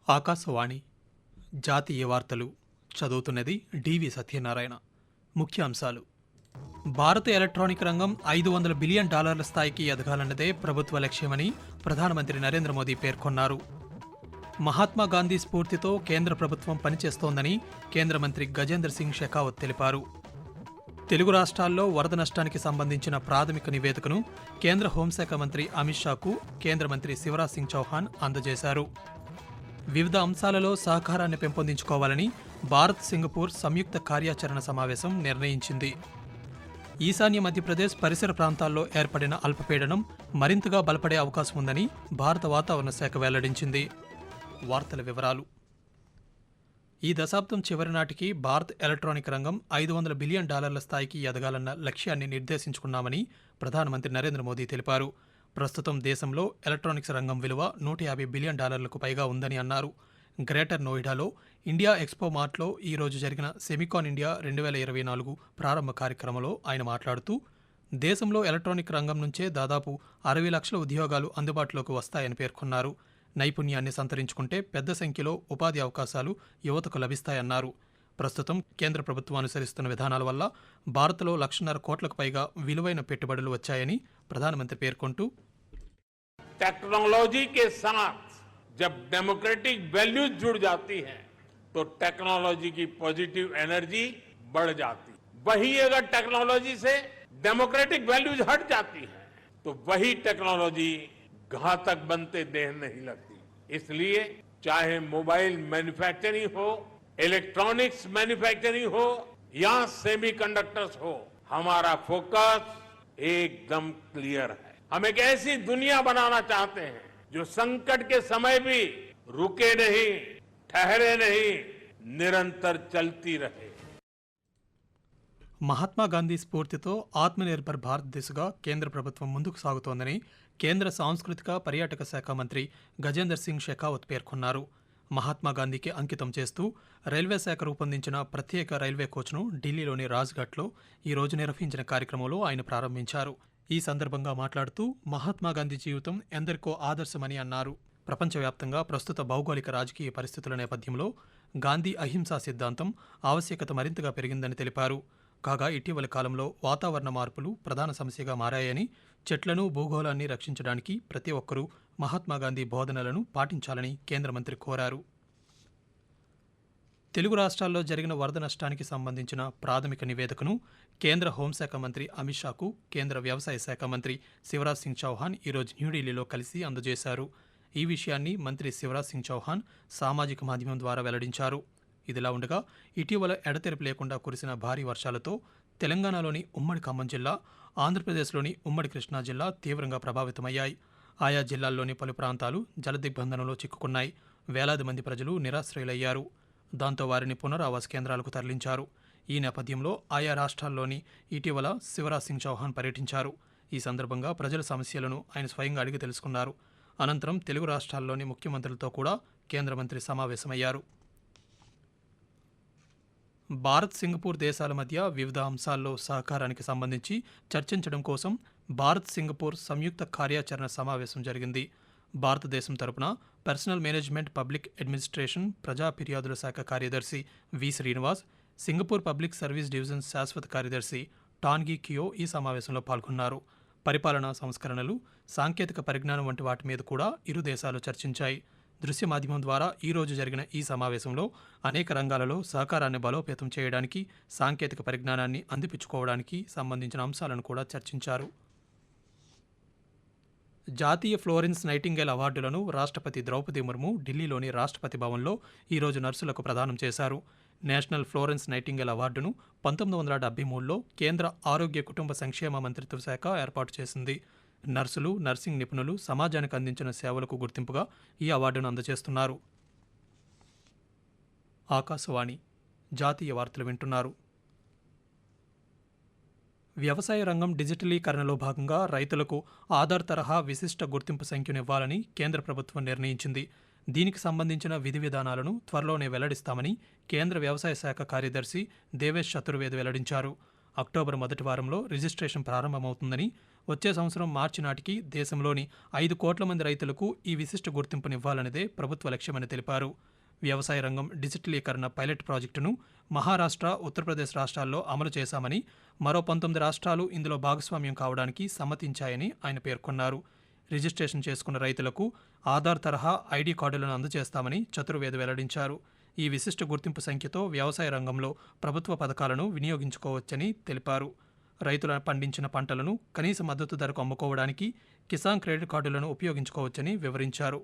ఆకాశవాణి జాతీయ వార్తలు చదువుతున్నది డివి సత్యనారాయణ. ముఖ్యాంశాలు: భారత ఎలక్ట్రానిక్ రంగం $500 బిలియన్ స్థాయికి ఎదగాలన్నదే ప్రభుత్వ లక్ష్యమని ప్రధానమంత్రి నరేంద్ర మోదీ పేర్కొన్నారు. మహాత్మా గాంధీ స్ఫూర్తితో కేంద్ర ప్రభుత్వం పనిచేస్తోందని కేంద్ర మంత్రి గజేంద్ర సింగ్ షెకావత్ తెలిపారు. తెలుగు రాష్ట్రాల్లో వరద నష్టానికి సంబంధించిన ప్రాథమిక నివేదికను కేంద్ర హోంశాఖ మంత్రి అమిత్ షాకు కేంద్ర మంత్రి శివరాజ్ సింగ్ చౌహాన్ అందజేశారు. వివిధ అంశాలలో సహకారాన్ని పెంపొందించుకోవాలని భారత్ సింగపూర్ సంయుక్త కార్యాచరణ సమావేశం నిర్ణయించింది. ఈశాన్య మధ్యప్రదేశ్ పరిసర ప్రాంతాల్లో ఏర్పడిన అల్పపీడనం మరింతగా బలపడే అవకాశం ఉందని భారత వాతావరణ శాఖ వెల్లడించింది. వార్తల వివరాలు: ఈ దశాబ్దం చివరి నాటికి భారత్ ఎలక్ట్రానిక్ రంగం $500 బిలియన్ స్థాయికి ఎదగాలన్న లక్ష్యాన్ని నిర్దేశించుకున్నామని ప్రధానమంత్రి నరేంద్ర మోదీ తెలిపారు. ప్రస్తుతం దేశంలో ఎలక్ట్రానిక్స్ రంగం విలువ $150 బిలియన్ పైగా ఉందని అన్నారు. గ్రేటర్ నోయిడాలో ఇండియా ఎక్స్పో మార్ట్లో ఈరోజు జరిగిన సెమికాన్ ఇండియా 2024 ప్రారంభ కార్యక్రమంలో ఆయన మాట్లాడుతూ, దేశంలో ఎలక్ట్రానిక్ రంగం నుంచే దాదాపు 60 లక్షల ఉద్యోగాలు అందుబాటులోకి వస్తాయని పేర్కొన్నారు. నైపుణ్యాన్ని సంతరించుకుంటే పెద్ద సంఖ్యలో ఉపాధి అవకాశాలు యువతకు లభిస్తాయన్నారు. ప్రస్తుతం కేంద్ర ప్రభుత్వం అనుసరిస్తున్న విధానాల వల్ల భారత్లో 1.5 కోట్లకు పైగా విలువైన పెట్టుబడులు వచ్చాయని ప్రధానమంత్రి పేర్కొంటూ, टेक्नोलॉजी के साथ जब डेमोक्रेटिक वैल्यूज जुड़ जाती हैं तो टेक्नोलॉजी की पॉजिटिव एनर्जी बढ़ जाती है। वही अगर टेक्नोलॉजी से डेमोक्रेटिक वैल्यूज हट जाती हैं तो वही टेक्नोलॉजी घातक बनते देर नहीं लगती। इसलिए चाहे मोबाइल मैन्युफैक्चरिंग हो, इलेक्ट्रॉनिक्स मैन्युफैक्चरिंग हो या सेमीकंडक्टर्स हो, हमारा फोकस एकदम क्लियर है। हम एक ऐसी दुनिया बनाना चाहते हैं जो संकट के समय भी रुके नहीं, ठहरे नहीं, निरंतर चलती रहे. మహాత్మా గాంధీ స్ఫూర్తితో ఆత్మనిర్భర్ భారత్ దిశగా కేంద్ర ప్రభుత్వం ముందుకు సాగుతోందని కేంద్ర సాంస్కృతిక పర్యాటక శాఖ మంత్రి గజేందర్ సింగ్ షెకావత్ పేర్కొన్నారు. మహాత్మా గాంధీకి అంకితం చేస్తూ రైల్వే శాఖ రూపొందించిన ప్రత్యేక రైల్వే కోచ్ను ఢిల్లీలోని రాజ్ఘాట్లో ఈరోజు నిర్వహించిన కార్యక్రమంలో ఆయన ప్రారంభించారు. ఈ సందర్భంగా మాట్లాడుతూ, మహాత్మా గాంధీ జీవితం ఎందరికో ఆదర్శమని అన్నారు. ప్రపంచవ్యాప్తంగా ప్రస్తుత భౌగోళిక రాజకీయ పరిస్థితుల నేపథ్యంలో గాంధీ అహింసా సిద్ధాంతం ఆవశ్యకత మరింతగా పెరిగిందని తెలిపారు. కాగా ఇటీవలి కాలంలో వాతావరణ మార్పులు ప్రధాన సమస్యగా మారాయని, చెట్లను భూగోళాన్ని రక్షించడానికి ప్రతి ఒక్కరూ మహాత్మా గాంధీ బోధనలను పాటించాలని కేంద్ర మంత్రి కోరారు. తెలుగు రాష్ట్రాల్లో జరిగిన వరద నష్టానికి సంబంధించిన ప్రాథమిక నివేదికను కేంద్ర హోంశాఖ మంత్రి అమిత్ షాకు కేంద్ర వ్యవసాయ శాఖ మంత్రి శివరాజ్ సింగ్ చౌహాన్ ఈరోజు న్యూఢిల్లీలో కలిసి అందజేశారు. ఈ విషయాన్ని మంత్రి శివరాజ్ సింగ్ చౌహాన్ సామాజిక మాధ్యమం ద్వారా వెల్లడించారు. ఇదిలా ఉండగా, ఇటీవల ఎడతెరిపి లేకుండా కురిసిన భారీ వర్షాలతో తెలంగాణలోని ఉమ్మడి ఖమ్మం జిల్లా, ఆంధ్రప్రదేశ్లోని ఉమ్మడి కృష్ణా జిల్లా తీవ్రంగా ప్రభావితమయ్యాయి. ఆయా జిల్లాల్లోని పలు ప్రాంతాలు జలదిగ్బంధనంలో చిక్కుకున్నాయి. వేలాది మంది ప్రజలు నిరాశ్రయులయ్యారు. దాంతో వారిని పునరావాస కేంద్రాలకు తరలించారు. ఈ నేపథ్యంలో ఆయా రాష్ట్రాల్లోని ఇటీవల శివరాజ్ సింగ్ చౌహాన్ పర్యటించారు. ఈ సందర్భంగా ప్రజల సమస్యలను ఆయన స్వయంగా అడిగి తెలుసుకున్నారు. అనంతరం తెలుగు రాష్ట్రాల్లోని ముఖ్యమంత్రులతో కూడా కేంద్ర మంత్రి సమావేశమయ్యారు. భారత్ సింగపూర్ దేశాల మధ్య వివిధ అంశాల్లో సహకారానికి సంబంధించి చర్చించడం కోసం భారత్ సింగపూర్ సంయుక్త కార్యాచరణ సమావేశం జరిగింది. భారతదేశం తరపున పర్సనల్ మేనేజ్మెంట్ పబ్లిక్ అడ్మినిస్ట్రేషన్ ప్రజా ఫిర్యాదుల శాఖ కార్యదర్శి V Srinivas, Singapore public service division శాశ్వత కార్యదర్శి టాన్గీ కియో ఈ సమావేశంలో పాల్గొన్నారు. పరిపాలనా సంస్కరణలు, సాంకేతిక పరిజ్ఞానం వంటి వాటి మీద కూడా ఇరు దేశాలు చర్చించాయి. దృశ్య మాధ్యమం ద్వారా ఈరోజు జరిగిన ఈ సమావేశంలో అనేక రంగాలలో సహకారాన్ని బలోపేతం చేయడానికి, సాంకేతిక పరిజ్ఞానాన్ని అందిపుచ్చుకోవడానికి సంబంధించిన అంశాలను కూడా చర్చించారు. జాతీయ ఫ్లోరెన్స్ నైటింగేల్ అవార్డులను రాష్ట్రపతి ద్రౌపది ముర్ము ఢిల్లీలోని రాష్ట్రపతి భవన్లో ఈరోజు నర్సులకు ప్రదానం చేశారు. నేషనల్ ఫ్లోరెన్స్ నైటింగేల్ అవార్డును 1973లో కేంద్ర ఆరోగ్య కుటుంబ సంక్షేమ మంత్రిత్వ శాఖ ఏర్పాటు చేసింది. నర్సులు, నర్సింగ్ నిపుణులు సమాజానికి అందించిన సేవలకు గుర్తింపుగా ఈ అవార్డును అందజేస్తున్నారు. ఆకాశవాణి జాతీయ వార్తలు వింటున్నారు. వ్యవసాయ రంగం డిజిటలీకరణలో భాగంగా రైతులకు ఆధార్ తరహా విశిష్ట గుర్తింపు సంఖ్యనివ్వాలని కేంద్ర ప్రభుత్వం నిర్ణయించింది. దీనికి సంబంధించిన విధి విధానాలను త్వరలోనే వెల్లడిస్తామని కేంద్ర వ్యవసాయ శాఖ కార్యదర్శి దేవేష్ చతుర్వేది వెల్లడించారు. అక్టోబర్ మొదటి వారంలో రిజిస్ట్రేషన్ ప్రారంభమవుతుందని, వచ్చే సంవత్సరం మార్చి నాటికి దేశంలోని 5 కోట్ల మంది రైతులకు ఈ విశిష్ట గుర్తింపునివ్వాలన్నదే ప్రభుత్వ లక్ష్యమని తెలిపారు. వ్యవసాయ రంగం డిజిటలీకరణ పైలట్ ప్రాజెక్టును మహారాష్ట్ర, ఉత్తరప్రదేశ్ రాష్ట్రాల్లో అమలు చేశామని, మరో 19 రాష్ట్రాలు ఇందులో భాగస్వామ్యం కావడానికి సమ్మతించాయని ఆయన పేర్కొన్నారు. రిజిస్ట్రేషన్ చేసుకున్న రైతులకు ఆధార్ తరహా ఐడీ కార్డులను అందజేస్తామని చతుర్వేది వెల్లడించారు. ఈ విశిష్ట గుర్తింపు సంఖ్యతో వ్యవసాయ రంగంలో ప్రభుత్వ పథకాలను వినియోగించుకోవచ్చని తెలిపారు. రైతుల పండించిన పంటలను కనీస మద్దతు ధరకు అమ్ముకోవడానికి కిసాన్ క్రెడిట్ కార్డులను ఉపయోగించుకోవచ్చని వివరించారు.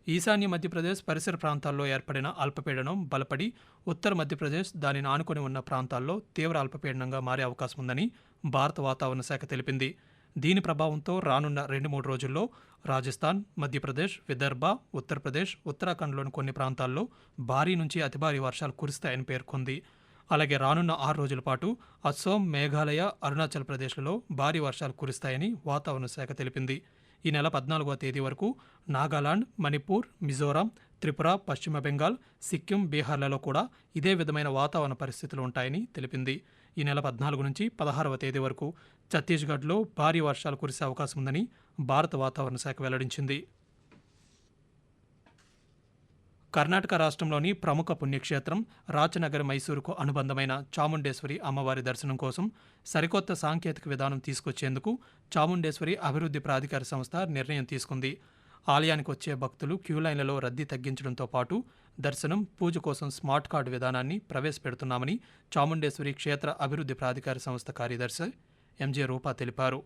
ఈశాన్య మధ్యప్రదేశ్ పరిసర ప్రాంతాల్లో ఏర్పడిన అల్పపీడనం బలపడి ఉత్తర మధ్యప్రదేశ్, దానిని ఆనుకొని ఉన్న ప్రాంతాల్లో తీవ్ర అల్పపీడనంగా మారే అవకాశం ఉందని భారత వాతావరణ శాఖ తెలిపింది. దీని ప్రభావంతో రానున్న 2-3 రోజుల్లో రాజస్థాన్, మధ్యప్రదేశ్, విదర్భ, ఉత్తరప్రదేశ్, ఉత్తరాఖండ్లోని కొన్ని ప్రాంతాల్లో భారీ నుంచి అతి భారీ వర్షాలు కురుస్తాయని పేర్కొంది. అలాగే రానున్న 6 రోజుల పాటు అస్సోం, మేఘాలయ, అరుణాచల్ ప్రదేశ్లలో భారీ వర్షాలు కురుస్తాయని వాతావరణ శాఖ తెలిపింది. ఈ నెల 14వ తేదీ వరకు నాగాలాండ్, మణిపూర్, మిజోరాం, త్రిపుర, పశ్చిమ బెంగాల్, సిక్కిం, బీహార్లలో కూడా ఇదే విధమైన వాతావరణ పరిస్థితులు ఉంటాయని తెలిపింది. ఈ నెల 14 నుంచి 16వ తేదీ వరకు ఛత్తీస్గఢ్లో భారీ వర్షాలు కురిసే అవకాశం ఉందని భారత వాతావరణ శాఖ వెల్లడించింది. కర్ణాటక రాష్ట్రంలోని ప్రముఖ పుణ్యక్షేత్రం రాచనగరి మైసూరుకు అనుబంధమైన చాముండేశ్వరి అమ్మవారి దర్శనం కోసం సరికొత్త సాంకేతిక విధానం తీసుకొచ్చేందుకు చాముండేశ్వరి అభివృద్ధి ప్రాధికార సంస్థ నిర్ణయం తీసుకుంది. ఆలయానికి వచ్చే భక్తులు క్యూలైన్లలో రద్దీ తగ్గించడంతో పాటు దర్శనం, పూజ కోసం స్మార్ట్ కార్డు విధానాన్ని ప్రవేశపెడుతున్నామని చాముండేశ్వరి క్షేత్ర అభివృద్ధి ప్రాధికార సంస్థ కార్యదర్శి ఎంజే రూపా తెలిపారు.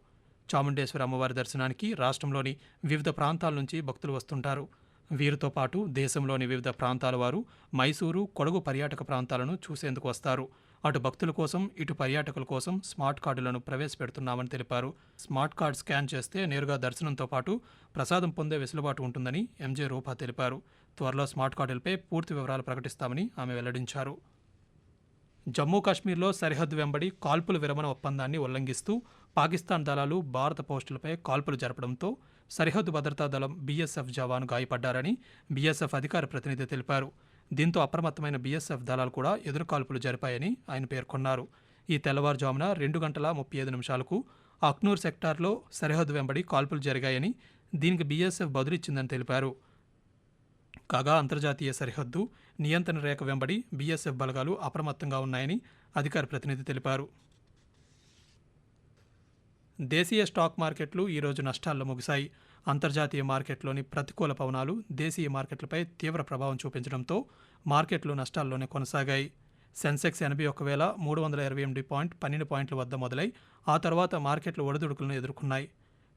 చాముండేశ్వరి అమ్మవారి దర్శనానికి రాష్ట్రంలోని వివిధ ప్రాంతాల నుంచి భక్తులు వస్తుంటారు. వీరితో పాటు దేశంలోని వివిధ ప్రాంతాల వారు మైసూరు, కొడగు పర్యాటక ప్రాంతాలను చూసేందుకు వస్తారు. అటు భక్తుల కోసం, ఇటు పర్యాటకుల కోసం స్మార్ట్ కార్డులను ప్రవేశపెడుతున్నామని తెలిపారు. స్మార్ట్ కార్డు స్కాన్ చేస్తే నేరుగా దర్శనంతో పాటు ప్రసాదం పొందే వెసులుబాటు ఉంటుందని ఎంజే రూపా తెలిపారు. త్వరలో స్మార్ట్ కార్డులపై పూర్తి వివరాలు ప్రకటిస్తామని ఆమె వెల్లడించారు. జమ్మూ కాశ్మీర్లో సరిహద్దు వెంబడి కాల్పుల విరమణ ఒప్పందాన్ని ఉల్లంఘిస్తూ పాకిస్తాన్ దళాలు భారత పోస్టులపై కాల్పులు జరపడంతో సరిహద్దు భద్రతా దళం బీఎస్ఎఫ్ జవాను గాయపడ్డారని బీఎస్ఎఫ్ అధికార ప్రతినిధి తెలిపారు. దీంతో అప్రమత్తమైన బీఎస్ఎఫ్ దళాలు కూడా ఎదురుకాల్పులు జరిపాయని ఆయన పేర్కొన్నారు. ఈ తెల్లవారుజామున 2:35 అఖ్నూర్ సెక్టార్లో సరిహద్దు వెంబడి కాల్పులు జరిగాయని, దీనికి బీఎస్ఎఫ్ బదులిచ్చిందని తెలిపారు. కాగా అంతర్జాతీయ సరిహద్దు నియంత్రణ రేఖ వెంబడి బీఎస్ఎఫ్ బలగాలు అప్రమత్తంగా ఉన్నాయని అధికార ప్రతినిధి తెలిపారు. దేశీయ స్టాక్ మార్కెట్లు ఈరోజు నష్టాల్లో ముగిశాయి. అంతర్జాతీయ మార్కెట్లోని ప్రతికూల పవనాలు దేశీయ మార్కెట్లపై తీవ్ర ప్రభావం చూపించడంతో మార్కెట్లు నష్టాల్లోనే కొనసాగాయి. సెన్సెక్స్ 81,328.12 పాయింట్ల వద్ద మొదలై ఆ తర్వాత మార్కెట్లు ఒడిదుడుకులను ఎదుర్కొన్నాయి.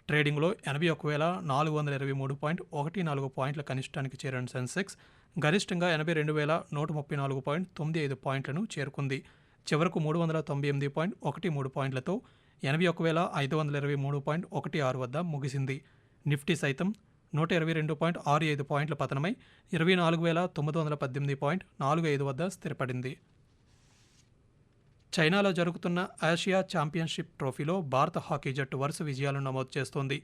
ట్రేడింగ్లో 81,423.14 పాయింట్ల కనిష్టానికి చేరిన సెన్సెక్స్ గరిష్టంగా 82,134.95 పాయింట్లను చేరుకుంది. చివరకు 398.13 పాయింట్లతో 81,523.16 వద్ద ముగిసింది. నిఫ్టీ సైతం 122.65 పాయింట్ల పతనమై 24,918.45 వద్ద స్థిరపడింది. చైనాలో జరుగుతున్న ఆసియా ఛాంపియన్షిప్ ట్రోఫీలో భారత హాకీ జట్టు వరుస విజయాలను నమోదు చేస్తోంది.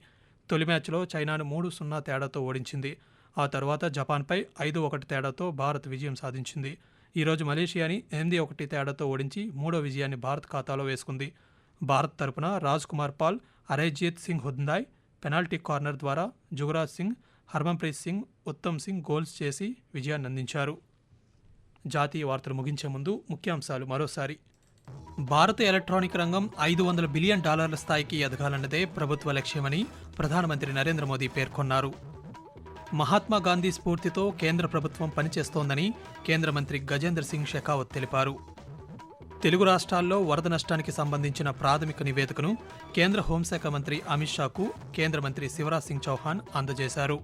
తొలి మ్యాచ్లో చైనాను 3-0 తేడాతో ఓడించింది. ఆ తర్వాత జపాన్పై 5-1 తేడాతో భారత్ విజయం సాధించింది. ఈరోజు మలేషియాని 8-1 తేడాతో ఓడించి 3వ విజయాన్ని భారత్ ఖాతాలో వేసుకుంది. భారత్ తరపున రాజ్ కుమార్ పాల్, అరైజ్జీత్ సింగ్ హుందాయ్ పెనాల్టీ కార్నర్ ద్వారా జుగరాజ్ సింగ్, హర్మన్ప్రీత్ సింగ్, ఉత్తమ్ సింగ్ గోల్స్ చేసి విజయాన్ని అందించారు. జాతీయ వార్తలు ముగించే ముందు ముఖ్యాంశాలు మరోసారి. భారత ఎలక్ట్రానిక్ రంగం $500 బిలియన్ స్థాయికి ఎదగాలన్నదే ప్రభుత్వ లక్ష్యమని ప్రధానమంత్రి నరేంద్ర మోదీ పేర్కొన్నారు. మహాత్మా గాంధీ స్ఫూర్తితో కేంద్ర ప్రభుత్వం పనిచేస్తోందని కేంద్ర మంత్రి గజేంద్ర సింగ్ షెకావత్ తెలిపారు. తెలుగు రాష్ట్రాల్లో వరద నష్టానికి సంబంధించిన ప్రాథమిక నివేదికను కేంద్ర హోంశాఖ మంత్రి అమిత్ షాకు కేంద్ర మంత్రి శివరాజ్ సింగ్ చౌహాన్ అందజేశారు.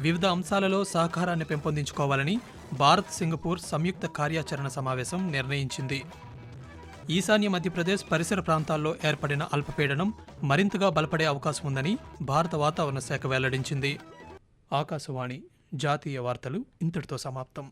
వివిధ అంశాలలో సహకారాన్ని పెంపొందించుకోవాలని భారత్ సింగపూర్ సంయుక్త కార్యాచరణ సమావేశం నిర్ణయించింది. ఈశాన్య మధ్యప్రదేశ్ పరిసర ప్రాంతాల్లో ఏర్పడిన అల్పపీడనం మరింతగా బలపడే అవకాశం ఉందని భారత వాతావరణ శాఖ వెల్లడించింది. ఆకాశవాణి జాతీయ వార్తలు ఇంతటితో సమాప్తం.